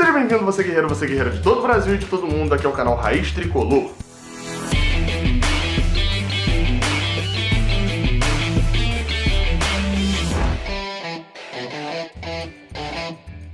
Seja bem-vindo, você guerreira de todo o Brasil e de todo mundo, aqui é o canal Raiz Tricolor.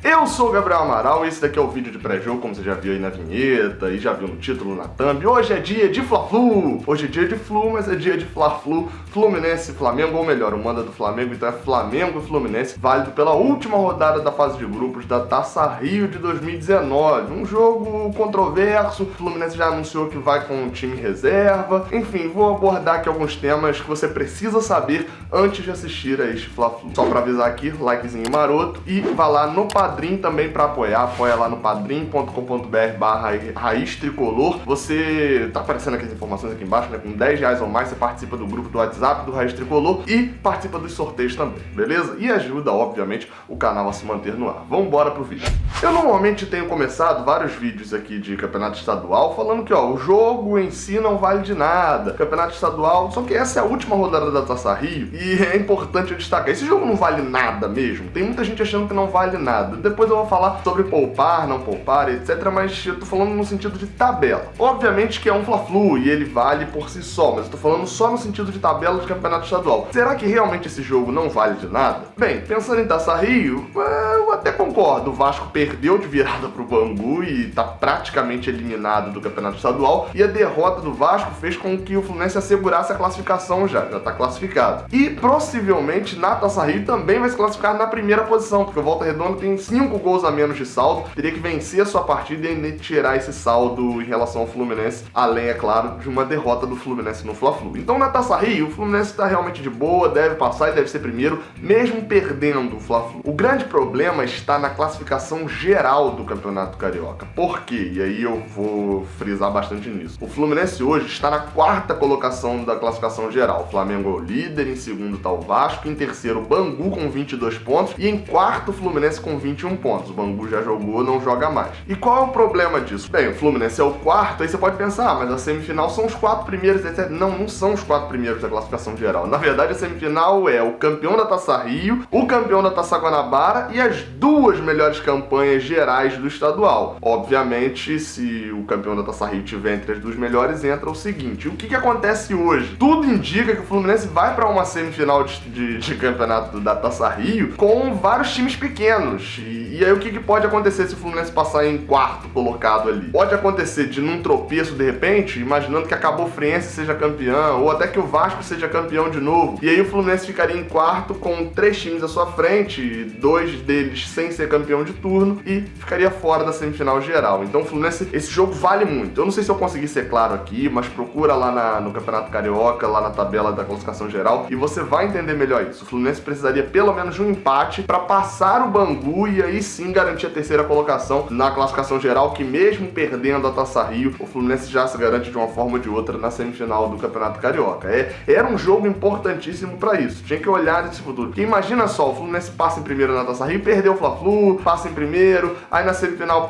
Eu sou o Gabriel Amaral e esse daqui é o vídeo de pré-jogo, como você já viu aí na vinheta e já viu no título, na thumb. Hoje é dia de Fla-Flu! Hoje é dia de Flu, mas é dia de Fla-Flu, Fluminense e Flamengo, ou melhor, o manda do Flamengo, então é Flamengo e Fluminense, válido pela última rodada da fase de grupos da Taça Rio de 2019. Um jogo controverso, o Fluminense já anunciou que vai com o time reserva. Enfim, vou abordar aqui alguns temas que você precisa saber antes de assistir a este Fla-Flu. Só pra avisar aqui, likezinho maroto e vá lá no Padrim também para apoia lá no padrim.com.br/Raiz Tricolor. Você tá aparecendo aqui as informações aqui embaixo, né? Com R$10 ou mais você participa do grupo do WhatsApp do Raiz Tricolor e participa dos sorteios também, beleza? E ajuda, obviamente, o canal a se manter no ar. Vamos embora pro vídeo. Eu normalmente tenho começado vários vídeos aqui de campeonato estadual falando que, ó, o jogo em si não vale de nada, campeonato estadual, só que essa é a última rodada da Taça Rio e é importante eu destacar, esse jogo não vale nada mesmo, tem muita gente achando que não vale nada. Depois eu vou falar sobre poupar, não poupar, etc, mas eu tô falando no sentido de tabela. Obviamente que é um Fla-Flu e ele vale por si só, mas eu tô falando só no sentido de tabela de campeonato estadual. Será que realmente esse jogo não vale de nada? Bem, pensando em Taça Rio, eu até concordo, o Vasco perdeu de virada pro Bangu e tá praticamente eliminado do campeonato estadual, e a derrota do Vasco fez com que o Fluminense assegurasse a classificação já tá classificado. E possivelmente na Taça Rio também vai se classificar na primeira posição, porque o Volta Redonda tem 5 gols a menos de saldo, teria que vencer a sua partida e tirar esse saldo em relação ao Fluminense, além, é claro, de uma derrota do Fluminense no Fla-Flu. Então na Taça Rio, o Fluminense está realmente de boa, deve passar e deve ser primeiro, mesmo perdendo o Fla-Flu. O grande problema está na classificação geral do Campeonato Carioca. Por quê? E aí eu vou frisar bastante nisso. O Fluminense hoje está na 4ª colocação da classificação geral. O Flamengo é o líder, em segundo está o Vasco, em terceiro o Bangu com 22 pontos e em quarto o Fluminense com 21 pontos. O Bangu já jogou, não joga mais. E qual é o problema disso? Bem, o Fluminense é o quarto, aí você pode pensar, mas a semifinal são os 4 primeiros, etc. Não são os 4 primeiros da classificação geral. Na verdade, a semifinal é o campeão da Taça Rio, o campeão da Taça Guanabara e as 2 melhores campanhas gerais do estadual. Obviamente, se o campeão da Taça Rio tiver entre as 2 melhores, entra o seguinte. O que acontece hoje? Tudo indica que o Fluminense vai para uma semifinal de campeonato da Taça Rio com vários times pequenos. E aí o que pode acontecer se o Fluminense passar em 4º colocado ali? Pode acontecer de num tropeço de repente, imaginando que a Cabo Friense seja campeão, ou até que o Vasco seja campeão de novo. E aí o Fluminense ficaria em 4º com 3 times à sua frente, 2 deles sem ser campeão de turno, e ficaria fora da semifinal geral. Então o Fluminense, esse jogo vale muito. Eu não sei se eu consegui ser claro aqui, mas procura lá no Campeonato Carioca, lá na tabela da classificação geral, e você vai entender melhor isso. O Fluminense precisaria pelo menos de um empate para passar o Bangu e aí sim garantir a 3ª colocação na classificação geral, que mesmo perdendo a Taça Rio, o Fluminense já se garante de uma forma ou de outra na semifinal do Campeonato Carioca. Era um jogo importantíssimo para isso, tinha que olhar nesse futuro. Porque imagina só, o Fluminense passa em primeiro na Taça Rio, perdeu o Fla-Flu, passa em primeiro, aí na semifinal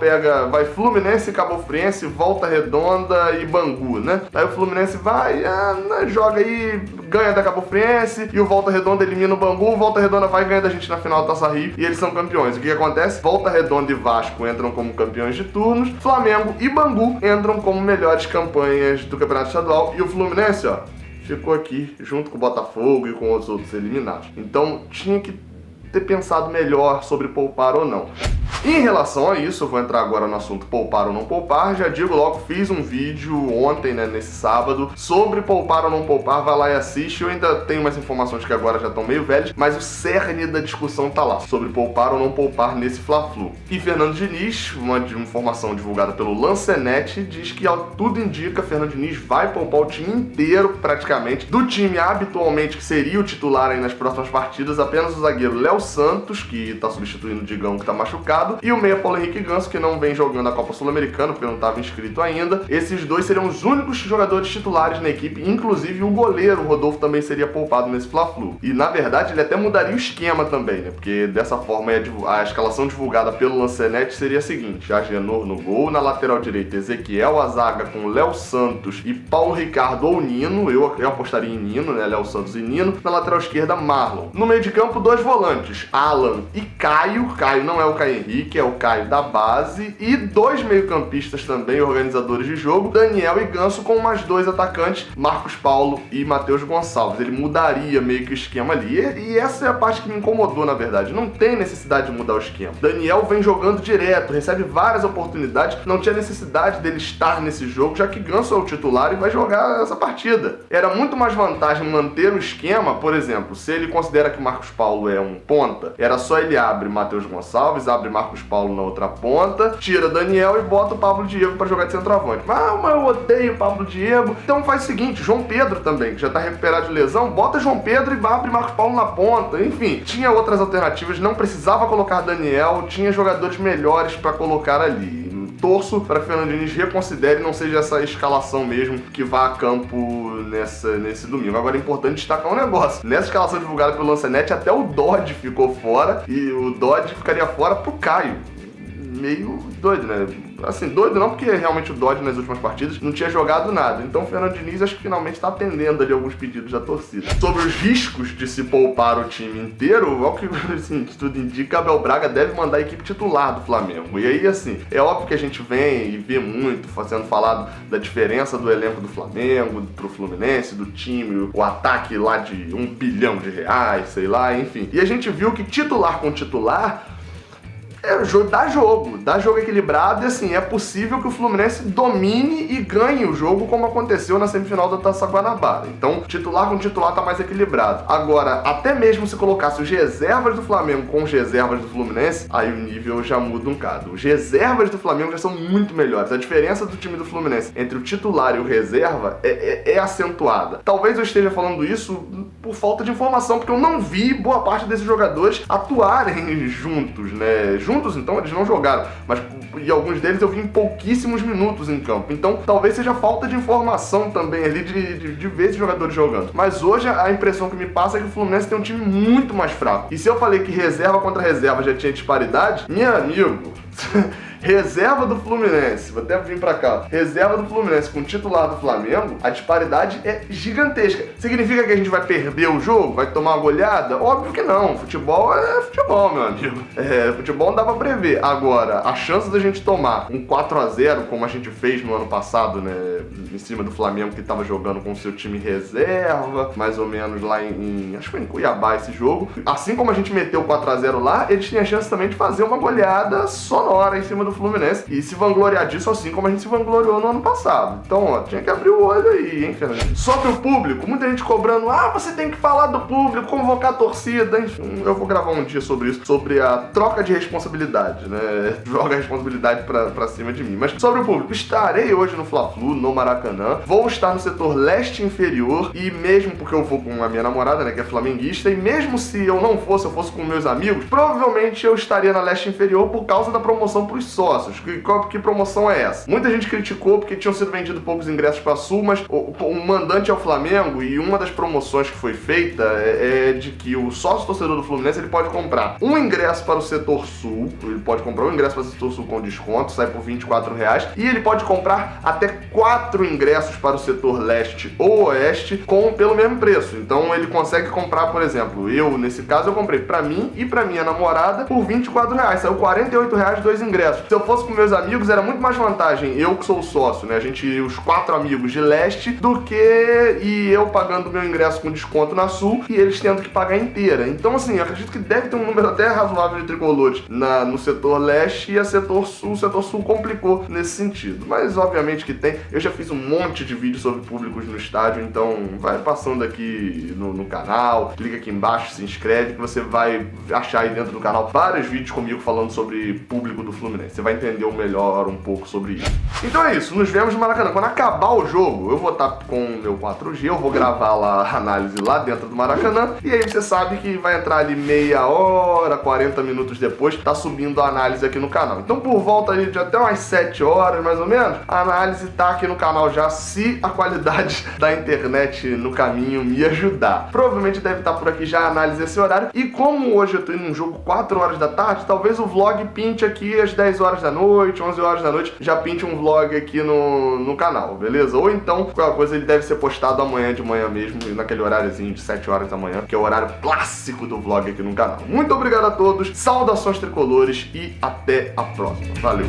vai Fluminense, Cabo Friense, Volta Redonda e Bangu, né? Aí o Fluminense vai, joga aí, ganha da Cabo Friense e o Volta Redonda elimina o Bangu, o Volta Redonda vai ganhar da gente na final da Taça Rio e eles são campeões. O que acontece? Volta Redonda e Vasco entram como campeões de turnos, Flamengo e Bangu entram como melhores campanhas do Campeonato Estadual e o Fluminense, ó, ficou aqui junto com o Botafogo e com os outros eliminados. Então tinha que ter pensado melhor sobre poupar ou não. Em relação a isso, eu vou entrar agora no assunto poupar ou não poupar. Já digo logo, fiz um vídeo ontem, né, nesse sábado, sobre poupar ou não poupar. Vai lá e assiste. Eu ainda tenho umas informações que agora já estão meio velhas, mas o cerne da discussão tá lá, sobre poupar ou não poupar nesse Fla-Flu. E Fernando Diniz, uma informação divulgada pelo Lancenet, diz que ao tudo indica, Fernando Diniz vai poupar o time inteiro, praticamente, do time habitualmente que seria o titular aí nas próximas partidas, apenas o zagueiro Léo Santos, que tá substituindo o Digão, que tá machucado, e o meia Paulo Henrique Ganso, que não vem jogando a Copa Sul-Americana, porque não estava inscrito ainda. Esses 2 seriam os únicos jogadores titulares na equipe, inclusive o goleiro, o Rodolfo, também seria poupado nesse Fla-Flu. E, na verdade, ele até mudaria o esquema também, né? Porque, dessa forma, a escalação divulgada pelo Lancenet seria a seguinte: Agenor no gol, na lateral direita, Ezequiel, a zaga com Léo Santos e Paulo Ricardo ou Nino, eu apostaria em Nino, né? Léo Santos e Nino. Na lateral esquerda, Marlon. No meio de campo, 2 volantes, Alan e Caio. Caio não é o Caio Henrique, é o Caio da base, e 2 meio-campistas também, organizadores de jogo, Daniel e Ganso, com mais 2 atacantes, Marcos Paulo e Matheus Gonçalves. Ele mudaria meio que o esquema ali, e essa é a parte que me incomodou, na verdade. Não tem necessidade de mudar o esquema. Daniel vem jogando direto, recebe várias oportunidades, não tinha necessidade dele estar nesse jogo, já que Ganso é o titular e vai jogar essa partida. Era muito mais vantagem manter o esquema, por exemplo, se ele considera que Marcos Paulo é um ponta, era só ele abre Matheus Gonçalves, abre Marcos Paulo na outra ponta, tira Daniel e bota o Pablo Diego para jogar de centroavante. Mas eu odeio o Pablo Diego. Então faz o seguinte, João Pedro também, que já tá recuperado de lesão, bota João Pedro e abre Marcos Paulo na ponta. Enfim, tinha outras alternativas, não precisava colocar Daniel, tinha jogadores melhores para colocar ali. Torço para que o Fernando Diniz reconsidere e não seja essa escalação mesmo que vá a campo nesse domingo. Agora é importante destacar um negócio. Nessa escalação divulgada pelo Lancenet, até o Dodge ficou fora e o Dodge ficaria fora pro Caio. Meio doido, né? Assim, doido não, porque realmente o Dodge nas últimas partidas não tinha jogado nada. Então o Fernando Diniz acho que finalmente está atendendo ali alguns pedidos da torcida. Sobre os riscos de se poupar o time inteiro, ao que assim, tudo indica, Abel Braga deve mandar a equipe titular do Flamengo. E aí, assim, é óbvio que a gente vem e vê muito sendo falado da diferença do elenco do Flamengo pro Fluminense, do time, o ataque lá de R$1 bilhão, sei lá, enfim. E a gente viu que titular com titular dá jogo equilibrado e assim, é possível que o Fluminense domine e ganhe o jogo como aconteceu na semifinal da Taça Guanabara. Então, titular com titular tá mais equilibrado. Agora, até mesmo se colocasse os reservas do Flamengo com os reservas do Fluminense, aí o nível já muda um bocado. Os reservas do Flamengo já são muito melhores. A diferença do time do Fluminense entre o titular e o reserva é acentuada. Talvez eu esteja falando isso por falta de informação, porque eu não vi boa parte desses jogadores atuarem juntos, né? Juntos, então, eles não jogaram, mas e alguns deles eu vi em pouquíssimos minutos em campo. Então, talvez seja falta de informação também ali de ver esses jogadores jogando. Mas hoje a impressão que me passa é que o Fluminense tem um time muito mais fraco. E se eu falei que reserva contra reserva já tinha disparidade, meu amigo... Reserva do Fluminense, vou até vir pra cá. Reserva do Fluminense com titular do Flamengo, a disparidade é gigantesca. Significa que a gente vai perder o jogo? Vai tomar uma goleada? Óbvio que não. Futebol é futebol, meu amigo. Futebol não dá pra prever. Agora, a chance da gente tomar um 4-0, como a gente fez no ano passado, né? Em cima do Flamengo, que tava jogando com o seu time reserva, mais ou menos lá acho que foi em Cuiabá esse jogo. Assim como a gente meteu 4-0 lá, eles tinham a chance também de fazer uma goleada sonora em cima do Fluminense e se vangloriar disso assim como a gente se vangloriou no ano passado. Então, ó, tinha que abrir o olho aí, hein, Fernando? Sobre o público, muita gente cobrando, você tem que falar do público, convocar a torcida, enfim. Eu vou gravar um dia sobre isso, sobre a troca de responsabilidade, né? Joga a responsabilidade pra cima de mim. Mas sobre o público, estarei hoje no Fla-Flu, no Maracanã, vou estar no setor leste inferior e mesmo porque eu vou com a minha namorada, né, que é flamenguista, e mesmo se eu não fosse, eu fosse com meus amigos, provavelmente eu estaria na leste inferior por causa da promoção pros sócios. Que promoção é essa? Muita gente criticou porque tinham sido vendidos poucos ingressos para Sul, mas o mandante é o Flamengo e uma das promoções que foi feita é de que o sócio torcedor do Fluminense ele pode comprar um ingresso para o setor Sul, ele pode comprar um ingresso para o setor Sul com desconto, sai por R$24, e ele pode comprar até 4 ingressos para o setor Leste ou Oeste pelo mesmo preço. Então ele consegue comprar, por exemplo, nesse caso eu comprei para mim e para minha namorada por R$24, saiu R$48 2 ingressos. Se eu fosse com meus amigos, era muito mais vantagem eu que sou o sócio, né? A gente, os 4 amigos de leste, do que eu pagando meu ingresso com desconto na Sul e eles tendo que pagar inteira. Então, assim, eu acredito que deve ter um número até razoável de tricolores no setor leste e o setor sul complicou nesse sentido. Mas, obviamente que tem. Eu já fiz um monte de vídeos sobre públicos no estádio, então vai passando aqui no canal, clica aqui embaixo, se inscreve, que você vai achar aí dentro do canal vários vídeos comigo falando sobre público do Fluminense. Você vai entender melhor um pouco sobre isso. Então é isso, nos vemos no Maracanã. Quando acabar o jogo, eu vou estar com o meu 4G, eu vou gravar lá a análise lá dentro do Maracanã, e aí você sabe que vai entrar ali meia hora, 40 minutos depois, tá subindo a análise aqui no canal. Então por volta ali de até umas 7 horas, mais ou menos, a análise tá aqui no canal já, se a qualidade da internet no caminho me ajudar. Provavelmente deve estar por aqui já a análise esse horário, e como hoje eu tô indo num jogo 4 horas da tarde, talvez o vlog pinte aqui às 10 horas horas da noite, 11 horas da noite, já pinte um vlog aqui no canal, beleza? Ou então, qualquer coisa, ele deve ser postado amanhã de manhã mesmo, naquele horáriozinho de 7 horas da manhã, que é o horário clássico do vlog aqui no canal. Muito obrigado a todos, saudações tricolores e até a próxima. Valeu!